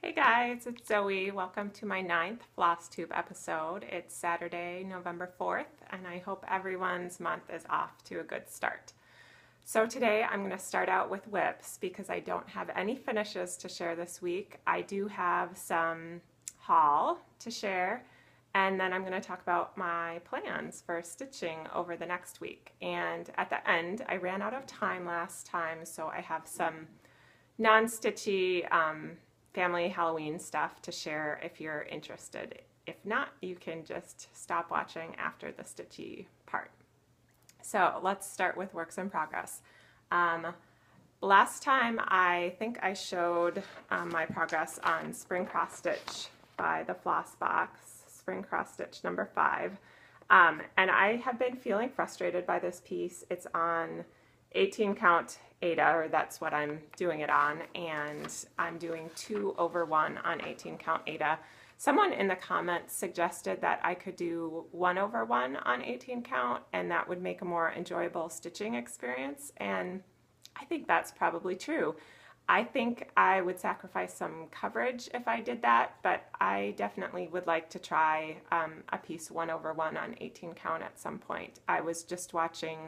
Hey guys, it's Zoe. Welcome to my 9th Flosstube episode. It's Saturday, November 4th, and I hope everyone's month is off to a good start. So today I'm going to start out with whips because I don't have any finishes to share this week. I do have some haul to share, and then I'm going to talk about my plans for stitching over the next week. And at the end, I ran out of time last time, so I have some non-stitchy family Halloween stuff to share if you're interested. If not, you can just stop watching after the stitchy part. So let's start with works in progress. Last time I think I showed my progress on Spring Cross Stitch by the Floss Box, Spring Cross Stitch number 5. And I have been feeling frustrated by this piece. It's on 18 count Aida, or that's what I'm doing it on, and I'm doing 2 over 1 on 18 count Aida. Someone in the comments suggested that I could do 1 over 1 on 18 count, and that would make a more enjoyable stitching experience, and I think that's probably true. I think I would sacrifice some coverage if I did that, but I definitely would like to try a piece 1 over 1 on 18 count at some point. I was just watching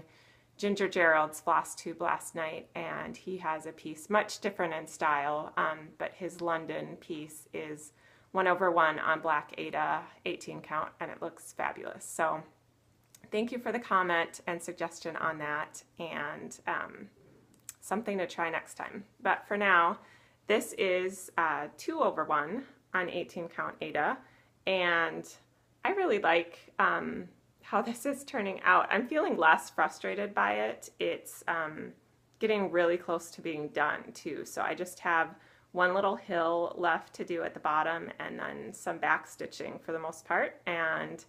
Ginger Gerald's Flosstube last night, and he has a piece much different in style, but his London piece is 1 over 1 on black Aida 18 count, and it looks fabulous. So thank you for the comment and suggestion on that, and something to try next time. But for now, this is 2 over 1 on 18 count Aida, and I really like how this is turning out. I'm feeling less frustrated by it. It's getting really close to being done too. So I just have one little hill left to do at the bottom and then some back stitching for the most part, and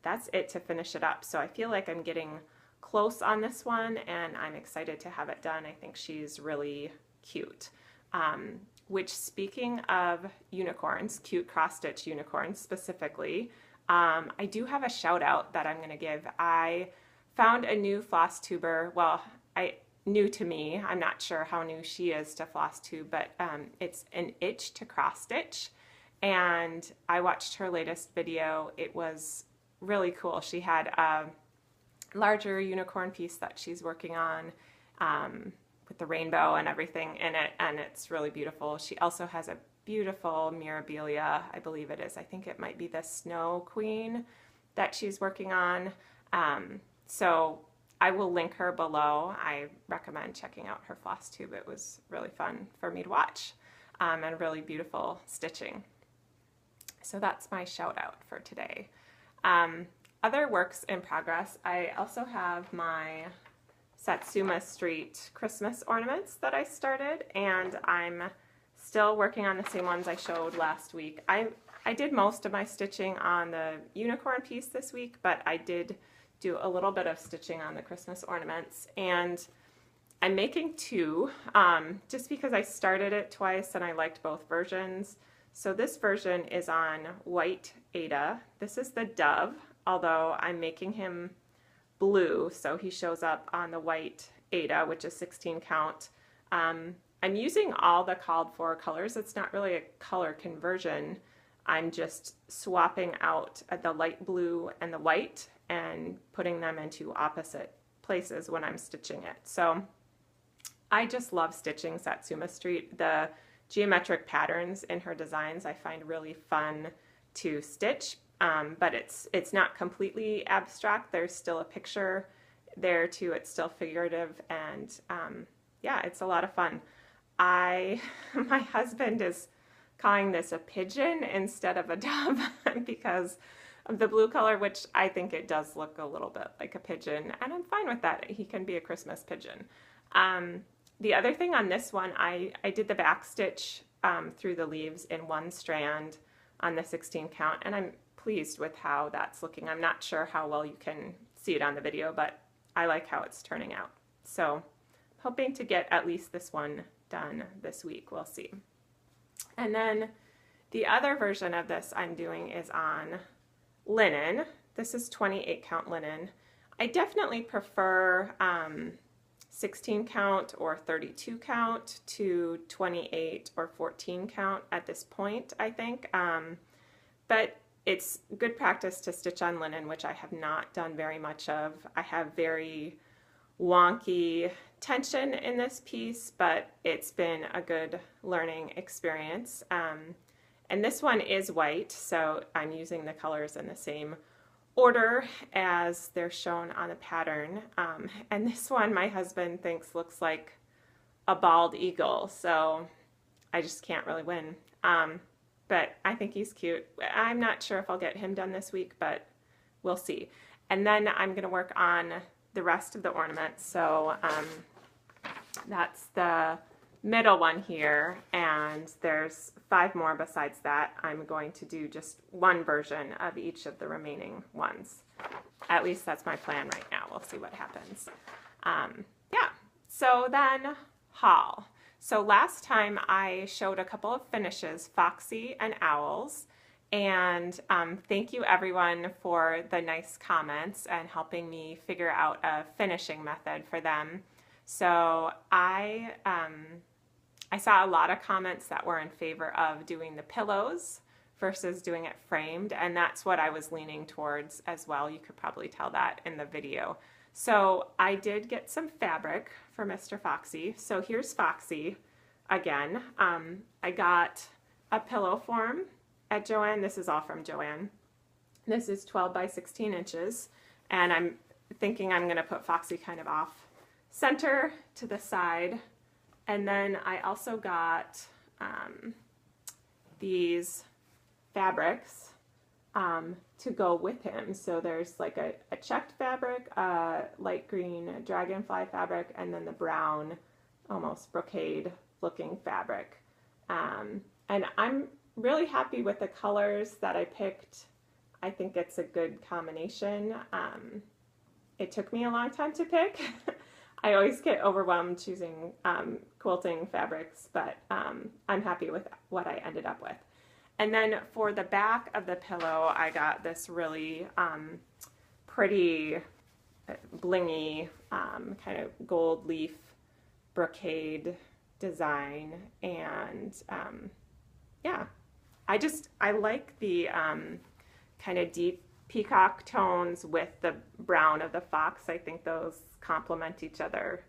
that's it to finish it up. So I feel like I'm getting close on this one, and I'm excited to have it done. I think she's really cute. Which, speaking of unicorns, cute cross-stitch unicorns specifically, I do have a shout out that I'm going to give. I found a new Flosstuber. Well, new to me. I'm not sure how new she is to Flosstube, but it's an itch to cross stitch, and I watched her latest video. It was really cool. She had a larger unicorn piece that she's working on with the rainbow and everything in it, and it's really beautiful. She also has a beautiful Mirabilia, I believe it is. I think it might be the Snow Queen that she's working on. So I will link her below. I recommend checking out her Flosstube. It was really fun for me to watch, and really beautiful stitching. So that's my shout out for today. Other works in progress, I also have my Satsuma Street Christmas ornaments that I started, and I'm still working on the same ones I showed last week. I did most of my stitching on the unicorn piece this week, but I did do a little bit of stitching on the Christmas ornaments, and I'm making 2 just because I started it twice and I liked both versions. So this version is on white Aida. This is the dove, although I'm making him blue, so he shows up on the white Aida, which is 16 count. I'm using all the called for colors. It's not really a color conversion. I'm just swapping out the light blue and the white and putting them into opposite places when I'm stitching it. So I just love stitching Satsuma Street. The geometric patterns in her designs I find really fun to stitch, but it's not completely abstract. There's still a picture there too. It's still figurative, and yeah, it's a lot of fun. My husband is calling this a pigeon instead of a dove because of the blue color, which I think it does look a little bit like a pigeon, and I'm fine with that. He can be a Christmas pigeon. The other thing on this one, I did the back stitch through the leaves in 1 strand on the 16 count, and I'm pleased with how that's looking. I'm not sure how well you can see it on the video, but I like how it's turning out. So hoping to get at least this one done this week. We'll see. And then the other version of this I'm doing is on linen. This is 28 count linen. I definitely prefer 16 count or 32 count to 28 or 14 count at this point, I think. But it's good practice to stitch on linen, which I have not done very much of. I have very wonky tension in this piece, but it's been a good learning experience. And this one is white, so I'm using the colors in the same order as they're shown on the pattern. And this one my husband thinks looks like a bald eagle, so I just can't really win. But I think he's cute. I'm not sure if I'll get him done this week, but we'll see. And then I'm going to work on the rest of the ornaments. So that's the middle one here, and there's 5 more besides that. I'm going to do just one version of each of the remaining ones. At least that's my plan right now. We'll see what happens. Yeah, so then haul. So last time I showed a couple of finishes, Foxy and Owls, and thank you everyone for the nice comments and helping me figure out a finishing method for them. So I saw a lot of comments that were in favor of doing the pillows versus doing it framed, and that's what I was leaning towards as well. You could probably tell that in the video. So I did get some fabric for Mr. Foxy. So here's Foxy again. I got a pillow form at Joann. This is all from Joann. This is 12 by 16 inches, and I'm thinking I'm going to put Foxy kind of off center to the side. And then I also got these fabrics to go with him. So there's like a checked fabric, light green dragonfly fabric, and then the brown, almost brocade looking fabric. And I'm really happy with the colors that I picked. I think it's a good combination. It took me a long time to pick. I always get overwhelmed choosing quilting fabrics, but I'm happy with what I ended up with. And then for the back of the pillow, I got this really pretty, blingy, kind of gold leaf brocade design. And yeah, I like the kind of deep peacock tones with the brown of the fox. I think those complement each other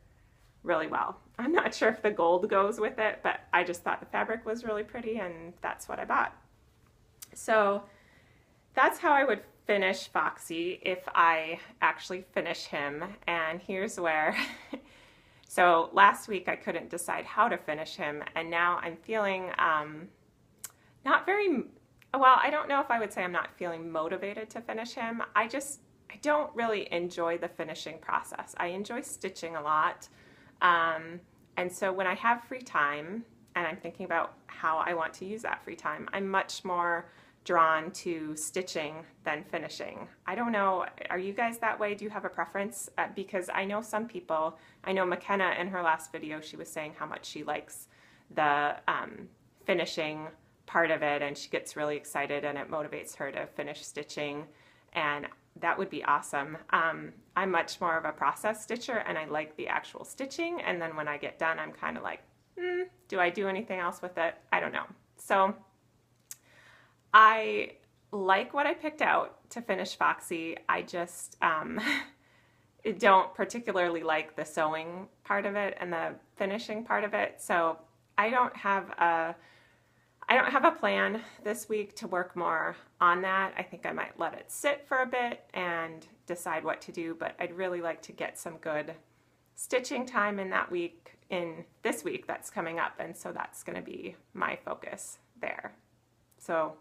really well. I'm not sure if the gold goes with it, but I just thought the fabric was really pretty, and that's what I bought. So that's how I would finish Foxy if I actually finish him. And here's where so last week I couldn't decide how to finish him, and now I'm feeling not very well. I don't know if I would say I'm not feeling motivated to finish him. I don't really enjoy the finishing process. I enjoy stitching a lot. And so when I have free time and I'm thinking about how I want to use that free time, I'm much more drawn to stitching than finishing. I don't know, are you guys that way? Do you have a preference? Because I know some people, I know McKenna in her last video, she was saying how much she likes the finishing part of it, and she gets really excited and it motivates her to finish stitching, and that would be awesome. I'm much more of a process stitcher, and I like the actual stitching, and then when I get done I'm kind of like, do I do anything else with it? I don't know. So I like what I picked out to finish Foxy. I just don't particularly like the sewing part of it and the finishing part of it, so I don't have a plan this week to work more on that. I think I might let it sit for a bit and decide what to do, but I'd really like to get some good stitching time in that week, in this week that's coming up, and so that's going to be my focus there. So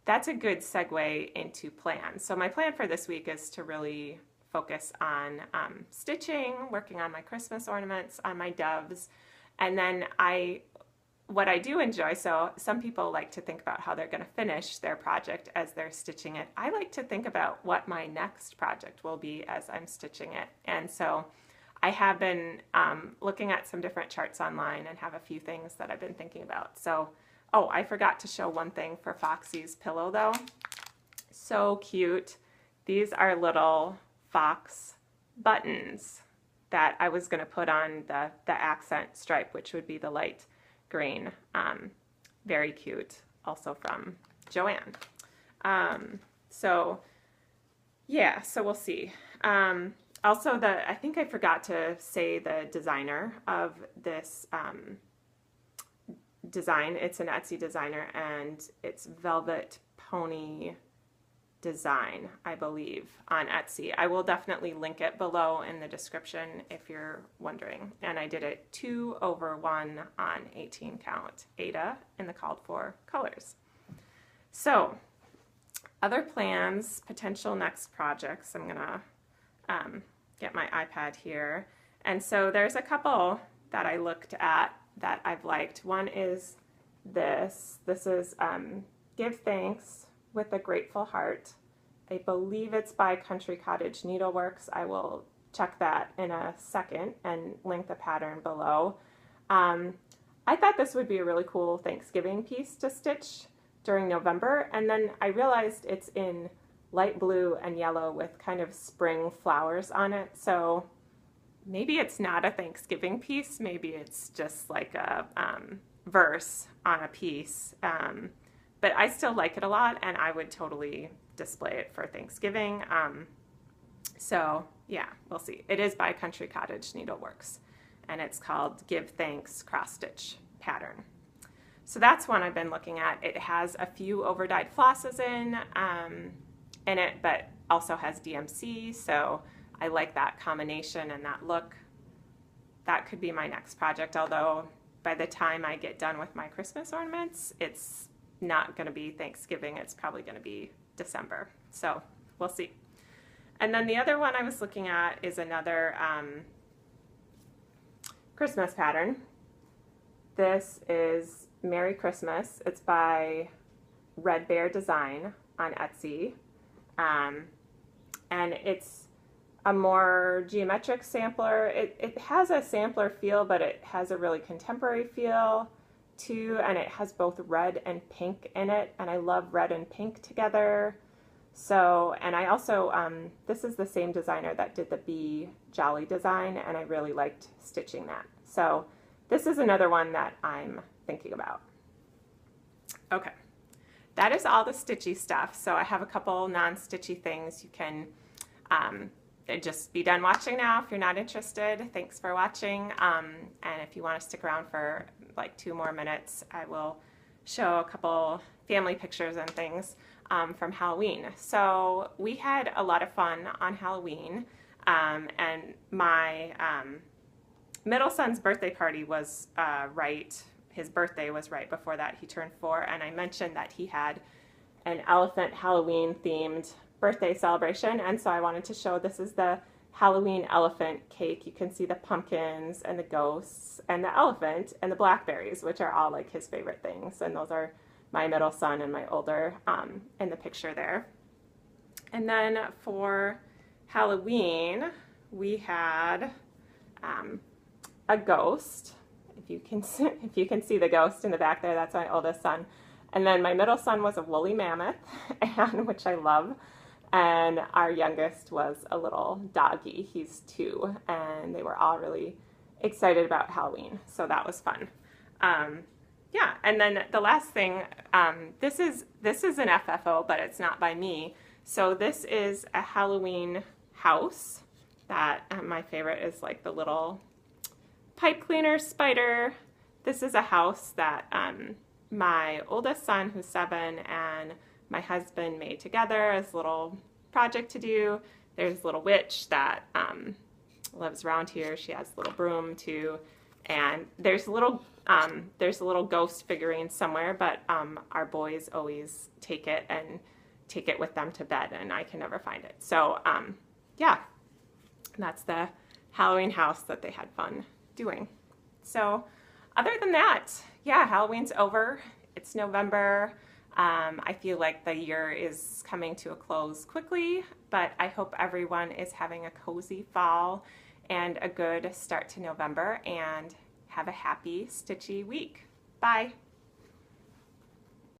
that's a good segue into plan. So my plan for this week is to really focus on stitching, working on my Christmas ornaments, on my doves, and then what I do enjoy, so some people like to think about how they're going to finish their project as they're stitching it. I like to think about what my next project will be as I'm stitching it. And so I have been looking at some different charts online and have a few things that I've been thinking about. So, oh, I forgot to show one thing for Foxy's pillow though. So cute. These are little fox buttons. that I was going to put on the accent stripe, which would be the light green. Very cute, also from Joanne. So yeah, so we'll see. Also, I think I forgot to say the designer of this design. It's an Etsy designer, and it's Velvet Pony Design, I believe, on Etsy. I will definitely link it below in the description if you're wondering. And I did it 2/1 on 18 count Aida in the called for colors. So other plans, potential next projects. I'm gonna get my iPad here. And so there's a couple that I looked at that I've liked. One is this. This is Give Thanks with a Grateful Heart. I believe it's by Country Cottage Needleworks. I will check that in a second and link the pattern below. I thought this would be a really cool Thanksgiving piece to stitch during November, and then I realized it's in light blue and yellow with kind of spring flowers on it, so maybe it's not a Thanksgiving piece, maybe it's just like a verse on a piece. But I still like it a lot, and I would totally display it for Thanksgiving. So yeah, we'll see. It is by Country Cottage Needleworks, and it's called Give Thanks Cross Stitch Pattern. So that's one I've been looking at. It has a few overdyed flosses in it, but also has DMC, so I like that combination and that look. That could be my next project, although by the time I get done with my Christmas ornaments, it's not going to be Thanksgiving, it's probably going to be December, so we'll see. And then the other one I was looking at is another Christmas pattern. This is Merry Christmas. It's by Red Bear Design on Etsy, and it's a more geometric sampler. It has a sampler feel, but it has a really contemporary feel too, and it has both red and pink in it, and I love red and pink together. So, and I also, this is the same designer that did the Bee Jolly design, and I really liked stitching that. So this is another one that I'm thinking about. Okay, that is all the stitchy stuff. So I have a couple non-stitchy things. You can just be done watching now if you're not interested. Thanks for watching, and if you want to stick around for like 2 more minutes, I will show a couple family pictures and things from Halloween. So we had a lot of fun on Halloween, and my middle son's birthday party was his birthday was right before that. He turned 4, and I mentioned that he had an elephant Halloween themed birthday celebration, and so I wanted to show, this is the Halloween elephant cake. You can see the pumpkins and the ghosts and the elephant and the blackberries, which are all like his favorite things, and those are my middle son and my older in the picture there. And then for Halloween we had a ghost. If you can see the ghost in the back there, that's my oldest son. And then my middle son was a woolly mammoth, and which I love. And our youngest was a little doggy. He's 2, and they were all really excited about Halloween, so that was fun. Yeah, and then the last thing, this is an FFO, but it's not by me. So this is a Halloween house that my favorite is like the little pipe cleaner spider. This is a house that my oldest son, who's 7, and my husband made together as a little project to do. There's a little witch that lives around here. She has a little broom too, and there's a little ghost figurine somewhere, but our boys always take it with them to bed, and I can never find it. So yeah, that's the Halloween house that they had fun doing. So other than that, yeah, Halloween's over. It's November. I feel like the year is coming to a close quickly, but I hope everyone is having a cozy fall and a good start to November, and have a happy stitchy week. Bye.